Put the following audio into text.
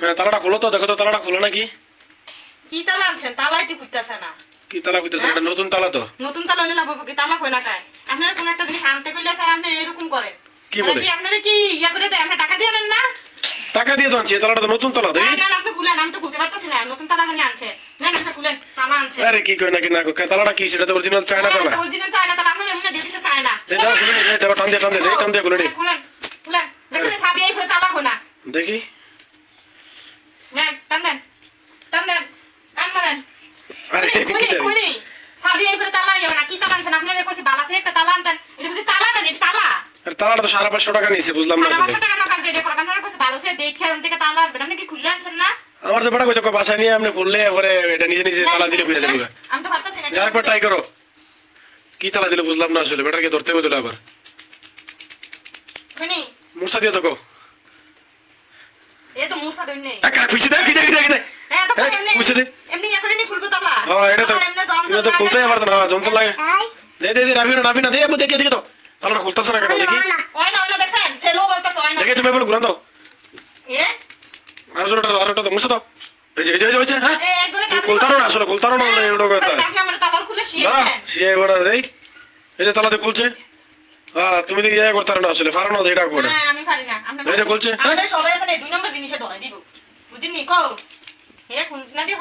হ্যাঁ তালাটা খোলো তো, দেখো তো তালাটা খোলো নাকি। কি তালা আনছেন? তালাই তো খুঁজতেছে না। কি তালা খুঁজতেছে? এটা নতুন তালা তো। নতুন তালা হলে লাভ হবে কি? তালা কই না কায়? আপনারা কোন একটা জিনিস আনতে কইলে স্যার আপনি এরকম করেন। কি বলে? আপনারা কি ইয়া করে দেন? আপনি টাকা দিয়ে নেন না? টাকা দিয়ে তো আনছি, তালাটা তো নতুন তালা। দেখি না না আপনি খুলেন, আমি তো খুলতে পারতেছি না। নতুন তালা জানি আনছে। না না খুলেন, তালা আনছে। আরে কি কই নাকি না কই, তালাটা কি সেটা তো অরিজিনাল চায়না তালা। অরিজিনাল চায়না তালা আপনি এমনি দিয়ে দিছে চায়না। এই দাও খুলে নে, দাও টান দিয়ে টান দিয়ে খুলে নে। খুলেন খুলেন, দেখেন সাবি এই ফের তালা কই না। দেখি নেন টান দেন, টান দেন, টান মারেন। আরে খুলি সাবি এই ফের তালা ইয়া না। কি তালা আনছেন? আপনি কইছি বালাসে একটা তালা আনতেন। এটা বুঝি তালা না, এটা তালা। আরে তালাটা তো 550 টাকা নিছে, বুঝলাম না। 500 টাকা না কাজ এটা করে। আপনারা কইছি বালাসে দেখে আনতে থেকে তালা আনবেন। আপনি কি খুলে আনছেন না? আমার তো বড় কইছে বাসায় নিয়ে আপনি খুললে পরে এটা নিজে নিজে তালা দিলে বুঝে যাবে। আমি তো পারতাছি না। যার পর ট্রাই করো। কি তালা দিলে বুঝলাম না আসলে, বেটাকে ধরতে হবে দিলে আবার। শুনি মুসা দিয়ে দেখো। এ তো মুসা দেন নেই। একা খুশি দে খুশি দে। হ্যাঁ তো এমনি খুশি দে। এমনি ইয়া করে নি খুলবো তালা। হ্যাঁ এটা তো তুমি তো খুলতেই পারতো না, যন্ত্র লাগে। দে রাফি না দে, আপু দেখি দেখি তো তালাটা খুলতেছ না কেন দেখি। ওই না দেখেন সেলো বলতাছে ওই না। দেখি তুমি বল ঘুরান দাও। এ আরোটা তো মুসা দাও। এই যে হইছে। হ্যাঁ এ একজনে খুলতারো না আসলে, খুলতারো না ওটা কথা। আপনি আমার তালা খুলে শিয়ে না দেন। সে এবার দেই। এই যে তালাতে খুলছে। তুমি তো ইয়ে করতে পারো না আসলে, পারো না এটা করে। হ্যাঁ আমি পারি না। আপনি এই যে খুলছে। হ্যাঁ সবাই আছে 2 নম্বর জিনিসে ধরে দিব। বুঝিনি কও হে খুল না দি